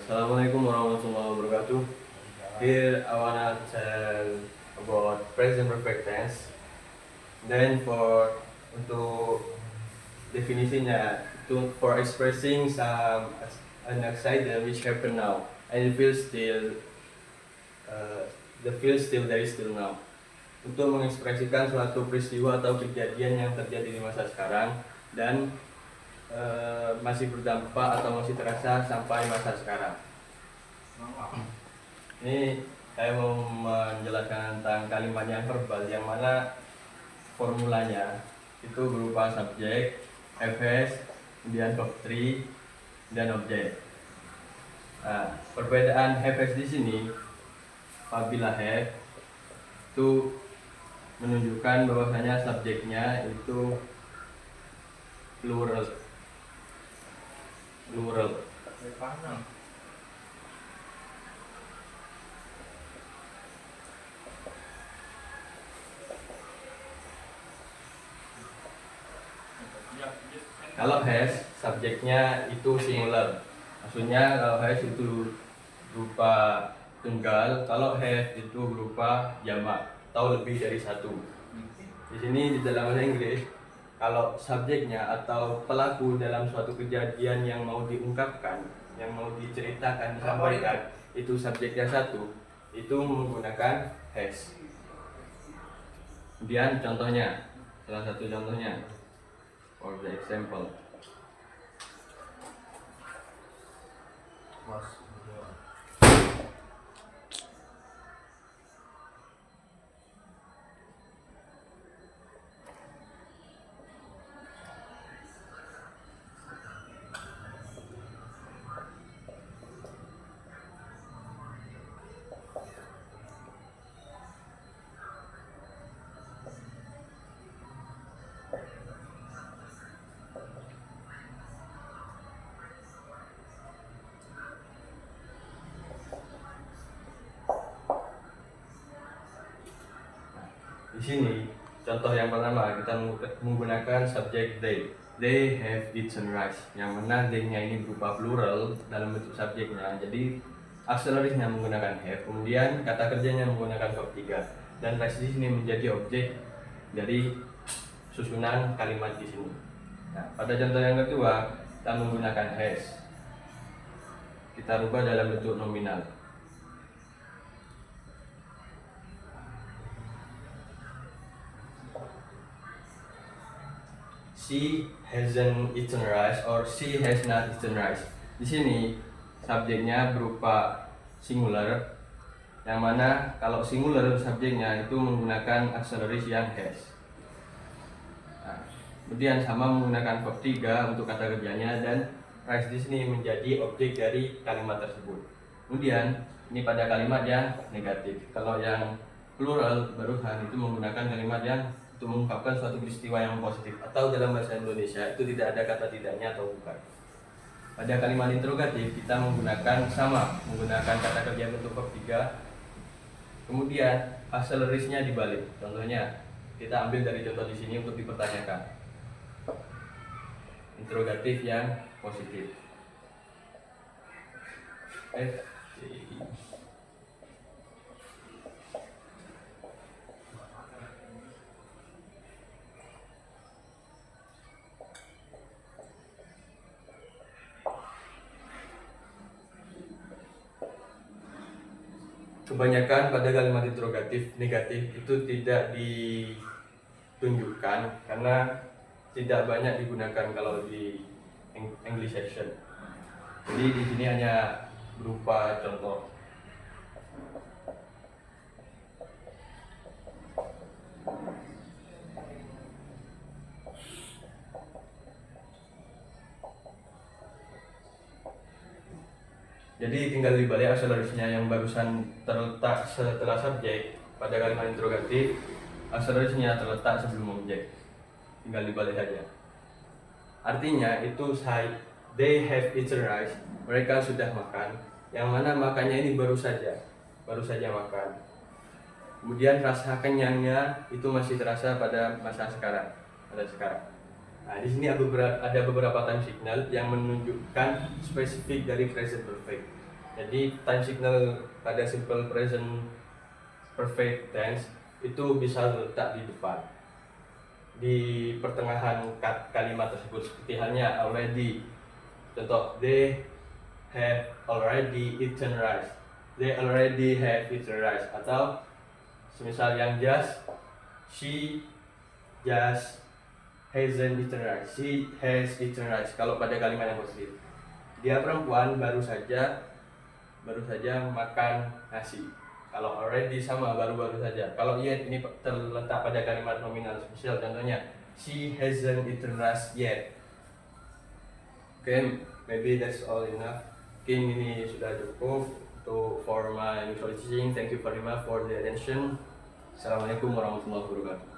Assalamualaikum warahmatullahi wabarakatuh. Here I wanna tell about present perfect tense. Then untuk definisinya, for expressing an excitement which happen now and it feels still the feel still there is still now. Untuk mengekspresikan suatu peristiwa atau kejadian yang terjadi di masa sekarang dan masih berdampak atau masih terasa sampai masa sekarang. Ini saya mau menjelaskan tentang kalimat yang verbal, yang mana formulanya itu berupa subjek, has, kemudian verb 3 dan objek. Nah, perbedaan has di sini, apabila have itu menunjukkan bahwasanya subjeknya itu plural. Kalau has, subjeknya itu singular. Maksudnya kalau has itu berupa tunggal, kalau have itu berupa jamak atau lebih dari satu. Di sini di dalam bahasa Inggris, kalau subjeknya atau pelaku dalam suatu kejadian yang mau diungkapkan, yang mau diceritakan, disampaikan, itu subjeknya satu, itu menggunakan has. Kemudian contohnya, salah satu contohnya, for the example. Di sini contoh yang pertama kita menggunakan subjek they. They have eaten rice. Yang mana they-nya ini berupa plural dalam bentuk subjeknya. Jadi akselerisnya menggunakan have. Kemudian kata kerjanya menggunakan verb 3. Dan rice di sini menjadi objek dari susunan kalimat di sini. Nah, pada contoh yang kedua kita menggunakan has. Kita rubah dalam bentuk nominal. She hasn't eaten rice or she has not eaten rice. Di sini subjeknya berupa singular, yang mana kalau singular subjeknya itu menggunakan akseleris yang has. Nah, kemudian sama menggunakan verb 3 untuk kata kerjanya, dan rice di sini menjadi objek dari kalimat tersebut. Kemudian ini pada kalimat yang negatif. Kalau yang plural barusan itu menggunakan kalimat yang untuk mengungkapkan suatu peristiwa yang positif, atau dalam bahasa Indonesia itu tidak ada kata tidaknya atau bukan. Pada kalimat interrogatif kita menggunakan kata kerja bentuk verb 3. Kemudian akselerisnya dibalik. Contohnya kita ambil dari contoh di sini untuk dipertanyakan. Interrogatif yang positif. Kebanyakan pada kalimat interrogatif negatif itu tidak ditunjukkan karena tidak banyak digunakan kalau di English section. Jadi di sini hanya berupa contoh. Jadi tinggal dibalik akselerisnya yang barusan terletak setelah subjek. Pada kalimat interrogatif akselerisnya terletak sebelum objek. Tinggal dibalik saja. Artinya itu they have eaten rice. Mereka sudah makan. Yang mana makannya ini baru saja makan. Kemudian rasa kenyangnya itu masih terasa pada masa sekarang. Nah, di sini ada beberapa time signal yang menunjukkan spesifik dari present perfect. Jadi time signal pada simple present perfect tense itu bisa letak di depan, di pertengahan kalimat tersebut, seperti halnya already. Contoh, they have already eaten rice, they already have eaten rice. Atau semisal yang just, she just hasn't eaten rice, she has eaten rice. Kalau pada kalimat yang positif, dia perempuan baru saja makan nasi. Kalau already sama baru saja. Kalau yet ini terletak pada kalimat nominal. Misal contohnya, she hasn't eaten rice yet. Okay, maybe that's all enough. Mungkin ini sudah cukup untuk for my English teaching. Thank you very much for the attention. Assalamualaikum warahmatullahi wabarakatuh.